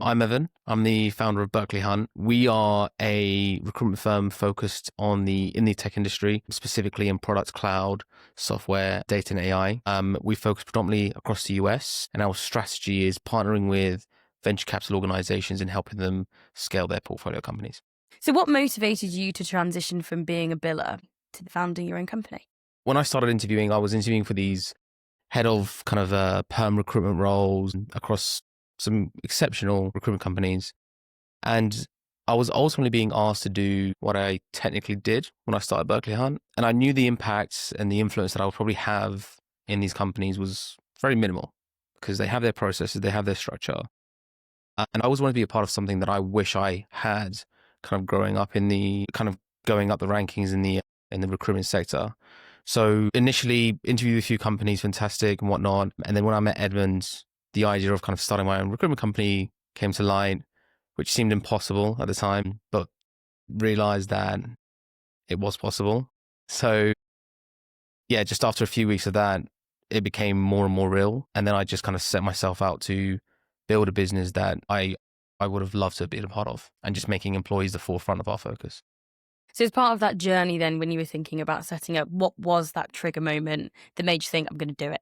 I'm Evan. I'm the founder of Berkley Hunt. We are a recruitment firm focused on in the tech industry, specifically in product, cloud, software, data, and AI. We focus predominantly across the US, and our strategy is partnering with venture capital organizations and helping them scale their portfolio companies. So what motivated you to transition from being a biller to founding your own company? When I started interviewing, I was interviewing for these head of kind of perm recruitment roles across some exceptional recruitment companies. And I was ultimately being asked to do what I technically did when I started Berkley Hunt. And I knew the impact and the influence that I would probably have in these companies was very minimal because they have their processes, they have their structure. And I always wanted to be a part of something that I wish I had kind of growing up going up the rankings in the recruitment sector. So initially interviewed a few companies, fantastic and whatnot. And then when I met Edmund, the idea of kind of starting my own recruitment company came to light, which seemed impossible at the time, but realized that it was possible. So yeah, just after a few weeks of that, it became more and more real. And then I just kind of set myself out to build a business that I would have loved to be a part of, and just making employees the forefront of our focus. So as part of that journey then, when you were thinking about setting up, what was that trigger moment that made you think, I'm going to do it?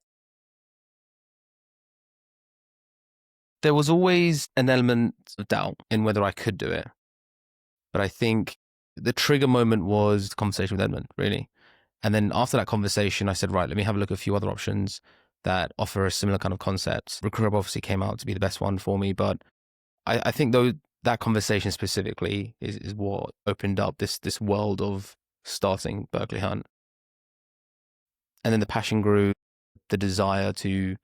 There was always an element of doubt in whether I could do it. But I think the trigger moment was the conversation with Edmund, really. And then after that conversation, I said, right, let me have a look at a few other options that offer a similar kind of concept. Recruiter obviously came out to be the best one for me, but I think though that conversation specifically is what opened up this world of starting Berkley Hunt. And then the passion grew, the desire to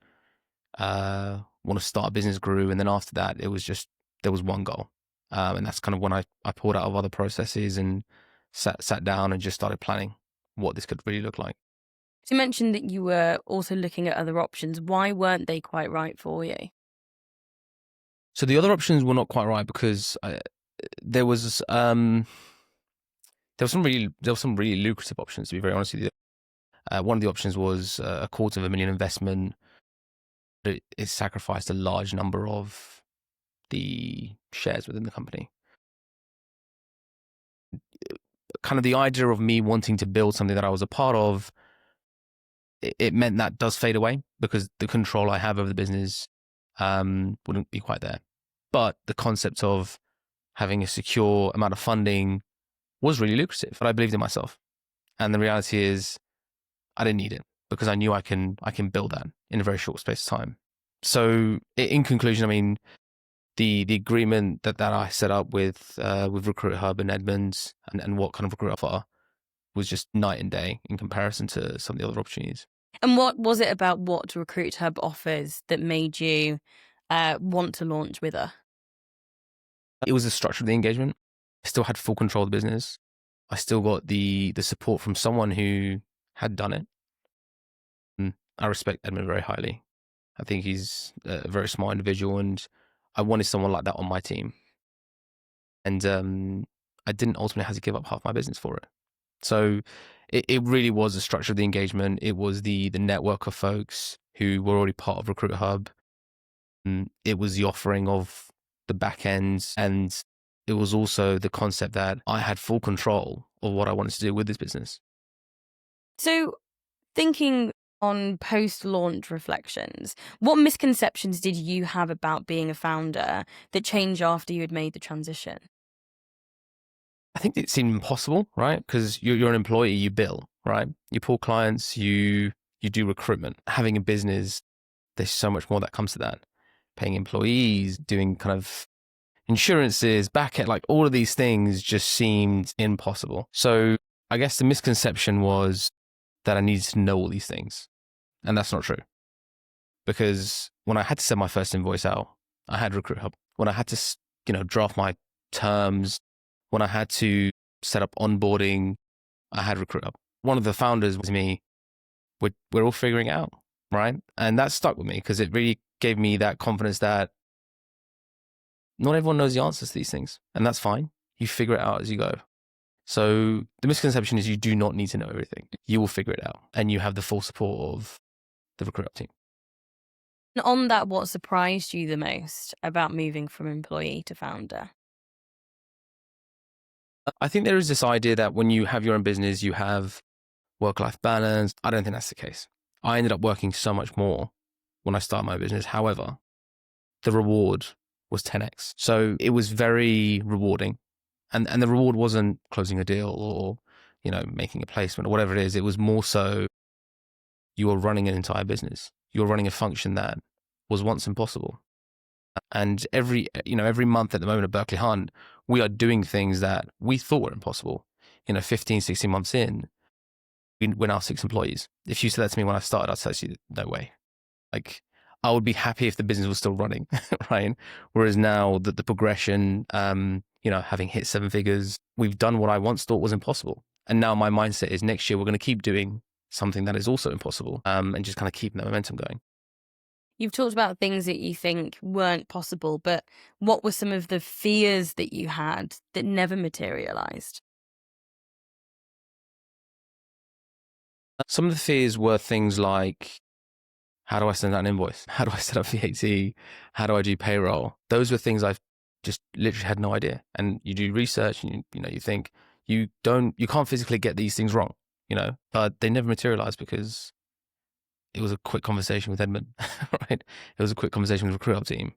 want to start a business grew. And then after that, it was just, there was one goal. And that's kind of when I pulled out of other processes and sat down and just started planning what this could really look like. So you mentioned that you were also looking at other options. Why weren't they quite right for you? So the other options were not quite right because there was some really lucrative options, to be very honest with you. One of the options was a $250,000 investment. It sacrificed a large number of the shares within the company. Kind of the idea of me wanting to build something that I was a part of, it meant that does fade away because the control I have over the business wouldn't be quite there. But the concept of having a secure amount of funding was really lucrative, and I believed in myself. And the reality is, I didn't need it because I knew I can build that in a very short space of time. So, in conclusion, I mean, the agreement that I set up with Recruit Hub and Edmunds and what kind of recruit offer was just night and day in comparison to some of the other opportunities. And what was it about what Recruit Hub offers that made you want to launch with her? It was the structure of the engagement. I still had full control of the business. I still got the support from someone who had done it. And I respect Edmund very highly. I think he's a very smart individual, and I wanted someone like that on my team. And I didn't ultimately have to give up half my business for it. So it really was the structure of the engagement. It was the network of folks who were already part of Recruit Hub. It was the offering of the back end, and it was also the concept that I had full control of what I wanted to do with this business. So thinking on post-launch reflections, what misconceptions did you have about being a founder that changed after you had made the transition? I think it seemed impossible, right? Because you're an employee, you bill, right? You pull clients, you do recruitment. Having a business, there's so much more that comes to that. Paying employees, doing kind of insurances, back end, like all of these things just seemed impossible. So I guess the misconception was that I needed to know all these things. And that's not true. Because when I had to send my first invoice out, I had Recruit Hub. When I had to, draft my terms, when I had to set up onboarding, I had Recruit Hub. One of the founders was me. We're all figuring it out, right? And that stuck with me because it really gave me that confidence that not everyone knows the answers to these things, and that's fine. You figure it out as you go. So the misconception is you do not need to know everything. You will figure it out, and you have the full support of the Recruit Hub team. And on that, what surprised you the most about moving from employee to founder? I think there is this idea that when you have your own business, you have work-life balance. I don't think that's the case. I ended up working so much more when I started my business. However, the reward was 10x. So it was very rewarding. And the reward wasn't closing a deal or, making a placement or whatever it is. It was more so you were running an entire business. You were running a function that was once impossible. And every month at the moment at Berkley Hunt, we are doing things that we thought were impossible. 15, 16 months in, we're now 6 employees. If you said that to me when I started, I'd say to you, no way. Like, I would be happy if the business was still running, right? Whereas now that the progression, having hit 7 figures, we've done what I once thought was impossible. And now my mindset is next year, we're going to keep doing something that is also impossible, and just kind of keeping that momentum going. You've talked about things that you think weren't possible, but what were some of the fears that you had that never materialized? Some of the fears were things like, how do I send out an invoice? How do I set up VAT? How do I do payroll? Those were things I've just literally had no idea. And you do research and you think you can't physically get these things wrong, but they never materialized because it was a quick conversation with Edmund, right? It was a quick conversation with the recruit team.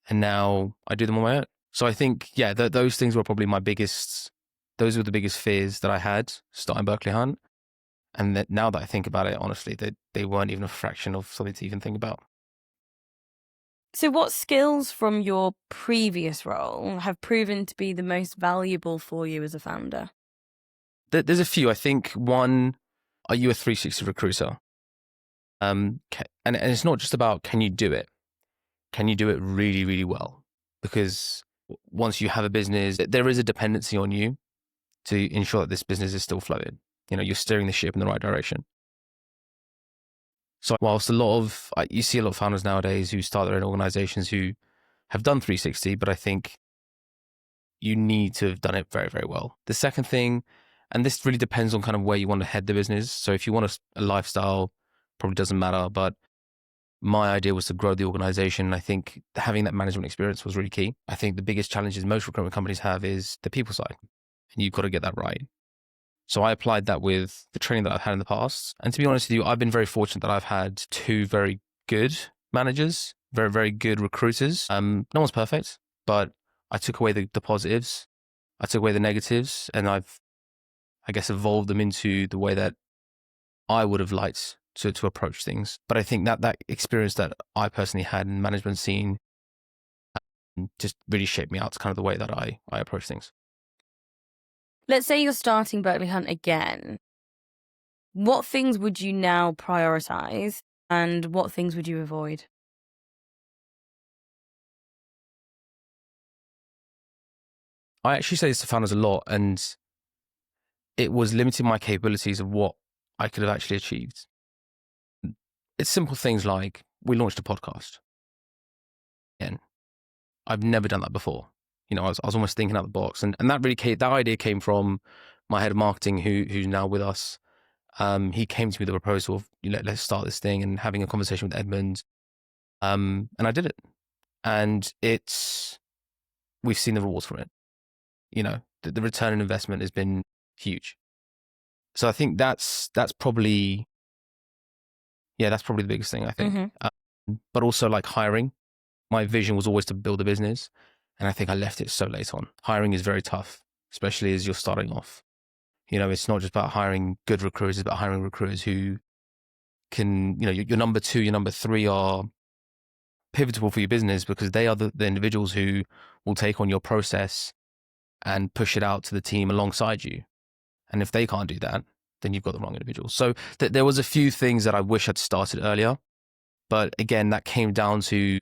And now I do them on my own. So I think, yeah, those things were probably those were the biggest fears that I had starting Berkley Hunt. And that now that I think about it, honestly, they weren't even a fraction of something to even think about. So, what skills from your previous role have proven to be the most valuable for you as a founder? There's a few. I think one, are you a 360 recruiter? And it's not just about can you do it? Can you do it really, really well? Because once you have a business, there is a dependency on you to ensure that this business is still floated. You're steering the ship in the right direction. So whilst you see a lot of founders nowadays who start their own organizations who have done 360, but I think you need to have done it very, very well. The second thing, and this really depends on kind of where you want to head the business. So if you want a lifestyle, probably doesn't matter. But my idea was to grow the organization. I think having that management experience was really key. I think the biggest challenges most recruitment companies have is the people side, and you've got to get that right. So I applied that with the training that I've had in the past. And to be honest with you, I've been very fortunate that I've had 2 very good managers, very, very good recruiters. No one's perfect, but I took away the positives. I took away the negatives, and I guess, evolved them into the way that I would have liked to approach things. But I think that experience that I personally had in management scene just really shaped me out to kind of the way that I approach things. Let's say you're starting Berkley Hunt again. What things would you now prioritize and what things would you avoid? I actually say this to founders a lot, and it was limiting my capabilities of what I could have actually achieved. It's simple things like we launched a podcast. And I've never done that before. I was almost thinking out the box, and that that idea came from my head of marketing, who's now with us. He came to me with the proposal of let's start this thing, and having a conversation with Edmund, and I did it, and we've seen the rewards from it. The return on investment has been huge. So I think that's probably the biggest thing I think. Mm-hmm. But also like hiring, my vision was always to build a business, and I think I left it so late on. Hiring is very tough, especially as you're starting off. It's not just about hiring good recruiters, but hiring recruiters who can, your number 2, your number 3 are pivotal for your business because they are the individuals who will take on your process and push it out to the team alongside you. And if they can't do that, then you've got the wrong individual. So there was a few things that I wish I'd started earlier. But again, that came down to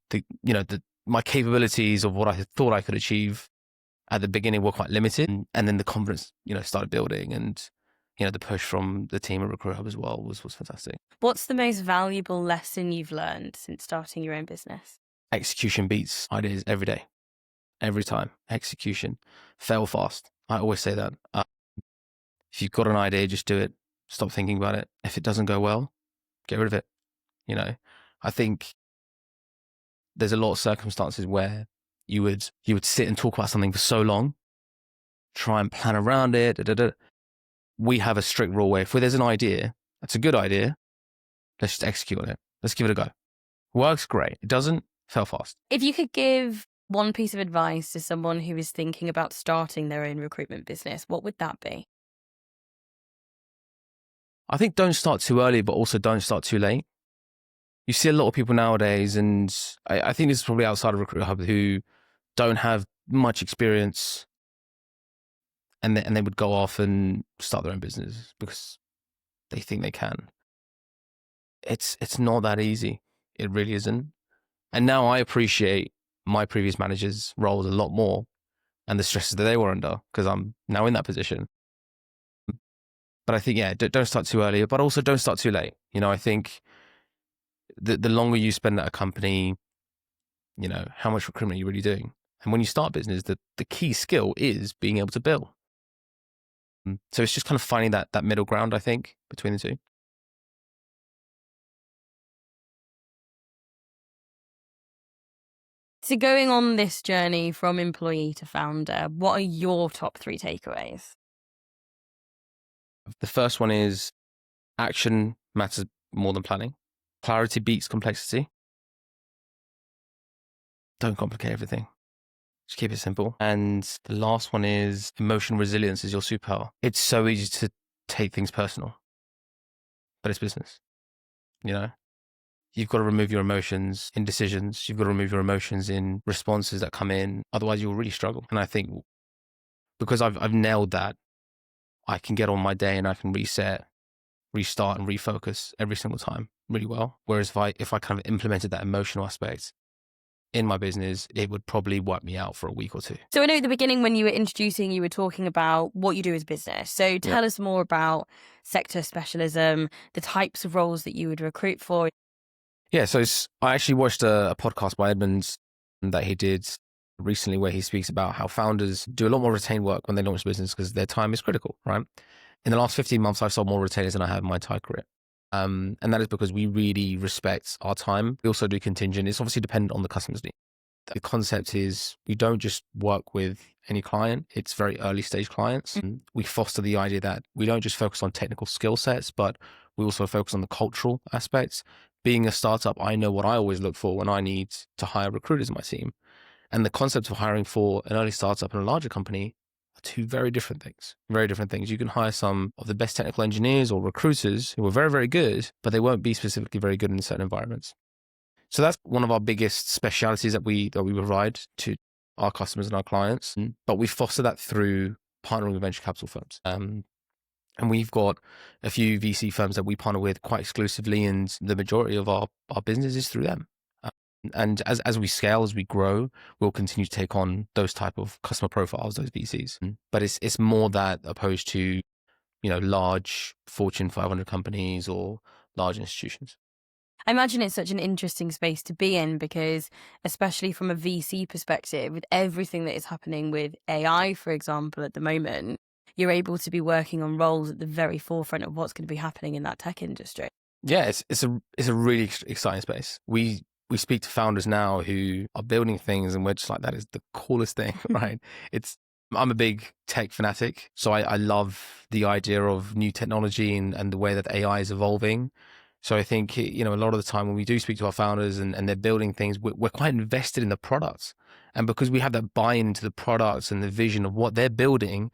my capabilities of what I thought I could achieve at the beginning were quite limited. And then the confidence, started building, and, the push from the team at Recruit Hub as well was fantastic. What's the most valuable lesson you've learned since starting your own business? Execution beats ideas every day, every time. Execution. Fail fast. I always say that. If you've got an idea, just do it. Stop thinking about it. If it doesn't go well, get rid of it. I think there's a lot of circumstances where you would sit and talk about something for so long, try and plan around it. Da, da, da. We have a strict rule where if there's an idea, that's a good idea, let's just execute on it. Let's give it a go. Works, great. It doesn't, fail fast. If you could give one piece of advice to someone who is thinking about starting their own recruitment business, what would that be? I think don't start too early, but also don't start too late. You see a lot of people nowadays, and I think this is probably outside of Recruit Hub, who don't have much experience, and they would go off and start their own business because they think they can. It's not that easy. It really isn't. And now I appreciate my previous managers' roles a lot more and the stresses that they were under because I'm now in that position. But I think, yeah, don't start too early, but also don't start too late. I think the longer you spend at a company, how much recruitment are you really doing? And when you start business, the key skill is being able to bill. So it's just kind of finding that middle ground, I think, between the two. So going on this journey from employee to founder, what are your top 3 takeaways? The first one is action matters more than planning. Clarity beats complexity. Don't complicate everything. Just keep it simple. And the last one is emotional resilience is your superpower. It's so easy to take things personal, but it's business. You've got to remove your emotions in decisions. You've got to remove your emotions in responses that come in. Otherwise, you'll really struggle. And I think because I've nailed that, I can get on my day and I can reset, restart, and refocus every single time really well. Whereas if I kind of implemented that emotional aspect in my business, it would probably wipe me out for a week or two. So I know at the beginning when you were introducing, you were talking about what you do as business. So tell us more about sector specialism, the types of roles that you would recruit for. Yeah, so I actually watched a podcast by Edmonds that he did recently where he speaks about how founders do a lot more retained work when they launch a business because their time is critical, right? In the last 15 months, I've sold more retainers than I have in my entire career. And that is because we really respect our time. We also do contingent. It's obviously dependent on the customer's need. The concept is we don't just work with any client. It's very early stage clients. We foster the idea that we don't just focus on technical skill sets, but we also focus on the cultural aspects. Being a startup, I know what I always look for when I need to hire recruiters in my team. And the concept of hiring for an early startup and a larger company are two very different things. Very different things. You can hire some of the best technical engineers or recruiters who are very, very good, but they won't be specifically very good in certain environments. So that's one of our biggest specialities that we provide to our customers and our clients. But we foster that through partnering with venture capital firms. And we've got a few VC firms that we partner with quite exclusively, and the majority of our business is through them. And as we scale, as we grow, we'll continue to take on those type of customer profiles, those VCs. But it's more that opposed to, large Fortune 500 companies or large institutions. I imagine it's such an interesting space to be in because, especially from a VC perspective, with everything that is happening with AI, for example, at the moment, you're able to be working on roles at the very forefront of what's going to be happening in that tech industry. Yeah, it's a really exciting space. We speak to founders now who are building things, and we're just like, that is the coolest thing, right? I'm a big tech fanatic, so I love the idea of new technology and the way that AI is evolving. So I think, a lot of the time when we do speak to our founders and they're building things, we're quite invested in the products. And because we have that buy-in into the products and the vision of what they're building,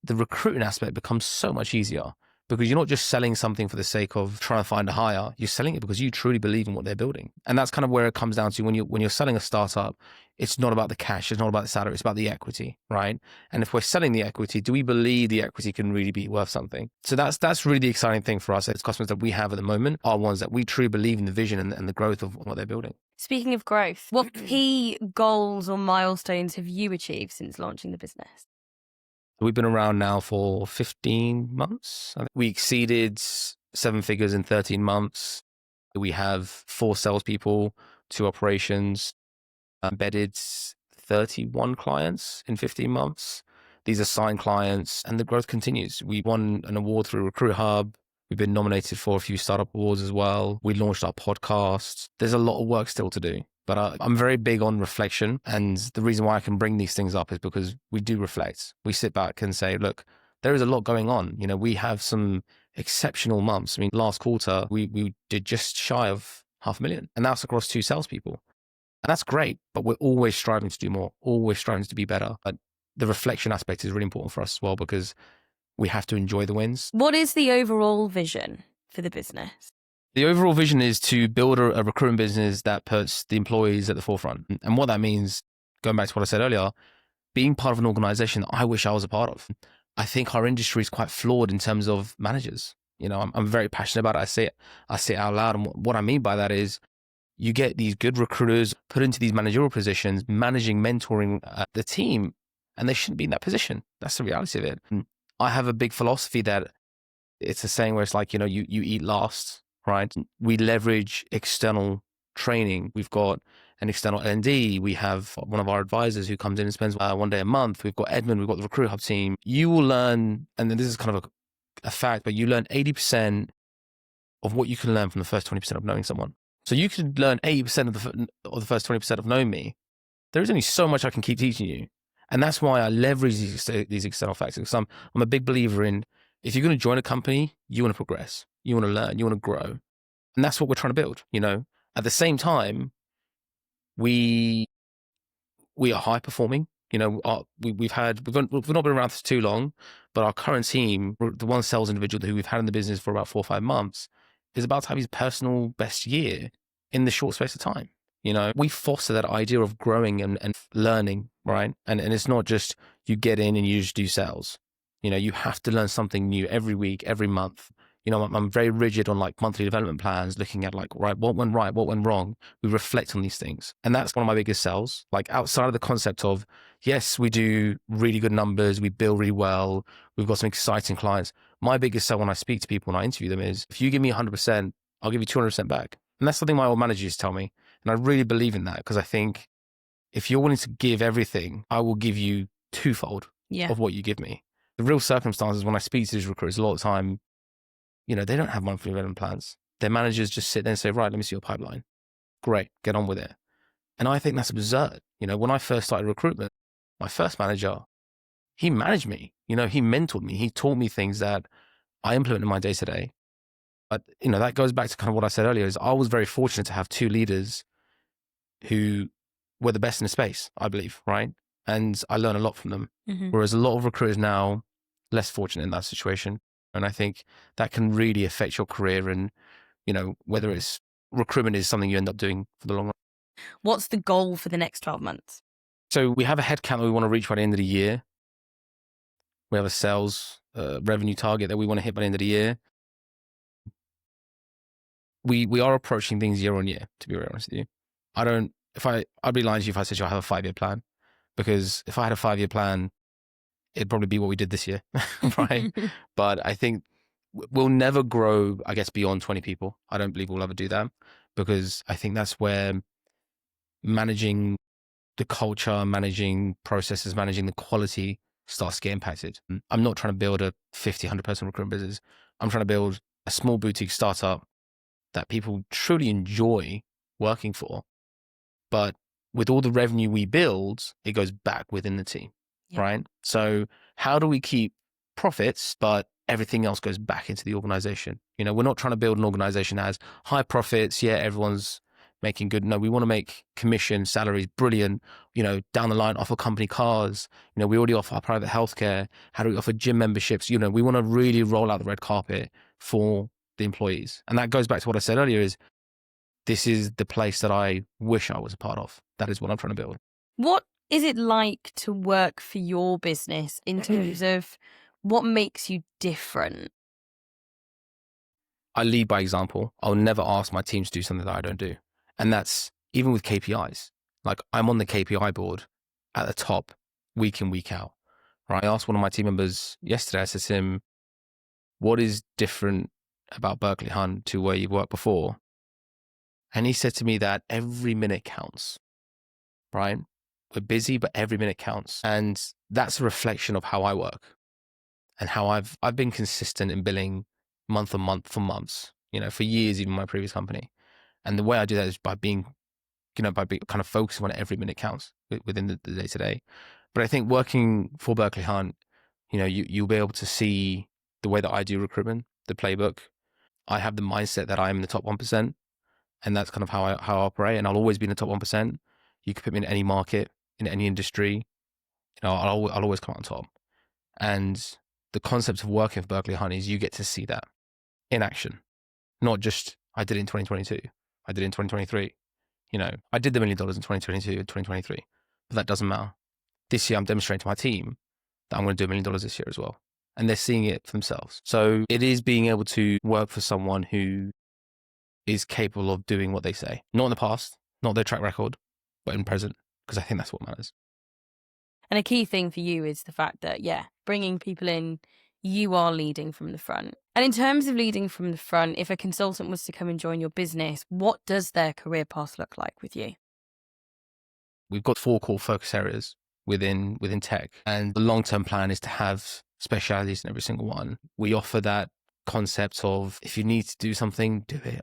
the recruiting aspect becomes so much easier because you're not just selling something for the sake of trying to find a hire. You're selling it because you truly believe in what they're building. And that's kind of where it comes down to when you're selling a startup. It's not about the cash. It's not about the salary. It's about the equity, right? And if we're selling the equity, do we believe the equity can really be worth something? So that's really the exciting thing for us. It's customers that we have at the moment are ones that we truly believe in the vision and the growth of what they're building. Speaking of growth, what key goals or milestones have you achieved since launching the business? We've been around now for 15 months. We exceeded 7 figures in 13 months. We have 4 salespeople, 2 operations, embedded 31 clients in 15 months. These are signed clients, and the growth continues. We won an award through Recruit Hub. We've been nominated for a few startup awards as well. We launched our podcast. There's a lot of work still to do. But I'm very big on reflection. And the reason why I can bring these things up is because we do reflect. We sit back and say, look, there is a lot going on. We have some exceptional months. I mean, last quarter, we did just shy of 500,000, and that's across 2 salespeople. And that's great, but we're always striving to do more, always striving to be better. But the reflection aspect is really important for us as well, because we have to enjoy the wins. What is the overall vision for the business? The overall vision is to build a recruitment business that puts the employees at the forefront. And what that means, going back to what I said earlier, being part of an organization that I wish I was a part of. I think our industry is quite flawed in terms of managers. I'm very passionate about it. I say it out loud. And what I mean by that is you get these good recruiters put into these managerial positions, managing, mentoring the team, and they shouldn't be in that position. That's the reality of it. And I have a big philosophy that it's a saying where it's like, you eat last, right? We leverage external training. We've got an external L&D. We have one of our advisors who comes in and spends 1 day a month. We've got Edmund. We've got the Recruit Hub team. You will learn, and then this is kind of a fact, but you learn 80% of what you can learn from the first 20% of knowing someone. So you could learn 80% of the first 20% of knowing me. There is only so much I can keep teaching you. And that's why I leverage these external factors. Because I'm a big believer in, if you're going to join a company, you want to progress, you want to learn, you want to grow. And that's what we're trying to build. At the same time, we are high performing. We've not been around for too long, but our current team, the one sales individual who we've had in the business for about 4 or 5 months, is about to have his personal best year in the short space of time. We foster that idea of growing and learning, right? And it's not just you get in and you just do sales. You have to learn something new every week, every month. I'm very rigid on like monthly development plans, looking at like, what went right, what went wrong. We reflect on these things. And that's one of my biggest sells. Like outside of the concept of, yes, we do really good numbers, we bill really well, we've got some exciting clients. My biggest sell when I speak to people, when I interview them, is if you give me 100%, I'll give you 200% back. And that's something my old manager used to tell me. And I really believe in that, because I think if you're willing to give everything, I will give you twofold of what you give me. The real circumstances when I speak to these recruiters, a lot of the time, they don't have monthly development plans. Their managers just sit there and say, right, let me see your pipeline. Great, get on with it. And I think that's absurd. When I first started recruitment, my first manager, he managed me. He mentored me. He taught me things that I implement in my day to day. But, that goes back to kind of what I said earlier, is I was very fortunate to have 2 leaders who were the best in the space, I believe, right? And I learned a lot from them. Mm-hmm. Whereas a lot of recruiters now, less fortunate in that situation. And I think that can really affect your career, and, whether it's recruitment is something you end up doing for the long run. What's the goal for the next 12 months? So we have a headcount that we want to reach by the end of the year. We have a sales revenue target that we want to hit by the end of the year. We are approaching things year on year, to be very honest with you. I'd be lying to you if I said I have a 5-year plan, because if I had a 5-year plan, it'd probably be what we did this year, right? But I think we'll never grow, I guess, beyond 20 people. I don't believe we'll ever do that, because I think that's where managing the culture, managing processes, managing the quality starts to get impacted. I'm not trying to build a 50, 100 person recruitment business. I'm trying to build a small boutique startup that people truly enjoy working for. But with all the revenue we build, it goes back within the team, right? So how do we keep profits, but everything else goes back into the organization? We're not trying to build an organization that has high profits. Yeah, everyone's making good. No, we want to make commission, salaries brilliant, down the line, offer company cars. We already offer our private healthcare. How do we offer gym memberships? We want to really roll out the red carpet for the employees. And that goes back to what I said earlier, is this is the place that I wish I was a part of. That is what I'm trying to build. What is it like to work for your business in terms of what makes you different? I lead by example. I'll never ask my team to do something that I don't do. And that's even with KPIs. Like, I'm on the KPI board at the top week in, week out. Right? I asked one of my team members yesterday, I said to him, what is different about Berkley Hunt to where you've worked before? And he said to me that every minute counts, right? We're busy, but every minute counts. And that's a reflection of how I work and how I've been consistent in billing month on month for months, for years, even my previous company. And the way I do that is by being by kind of focusing on it, every minute counts within the day to day. But I think working for Berkley Hunt, you'll be able to see the way that I do recruitment, the playbook. I have the mindset that I am in the top 1%, and that's kind of how I operate. And I'll always be in the top 1%. You could put me in any market, in any industry, I'll always come out on top. And the concept of working for Berkley Hunt is you get to see that in action, not just I did it in 2022, I did it in 2023. I did the $1 million in 2022 and 2023, but that doesn't matter. This year, I'm demonstrating to my team that I'm going to do $1 million this year as well. And they're seeing it for themselves. So it is being able to work for someone who is capable of doing what they say, not in the past, not their track record, but in present, because I think that's what matters. And a key thing for you is the fact that, bringing people in, you are leading from the front. And in terms of leading from the front, if a consultant was to come and join your business, what does their career path look like with you? We've got 4 core focus areas within tech, and the long-term plan is to have specialities in every single one. We offer that concept of, if you need to do something, do it.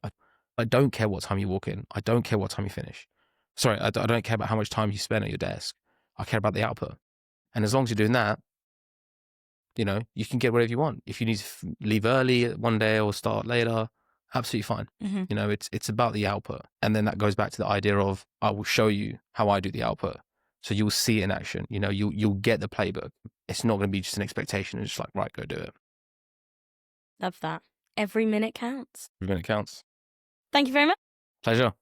I don't care what time you walk in. I don't care what time you finish. Sorry, I don't care about how much time you spend at your desk. I care about the output. And as long as you're doing that, you can get whatever you want. If you need to leave early one day or start later, absolutely fine. Mm-hmm. It's about the output. And then that goes back to the idea of, I will show you how I do the output. So you'll see it in action. You'll get the playbook. It's not going to be just an expectation. It's just like, right, go do it. Love that. Every minute counts. Every minute counts. Thank you very much. Pleasure.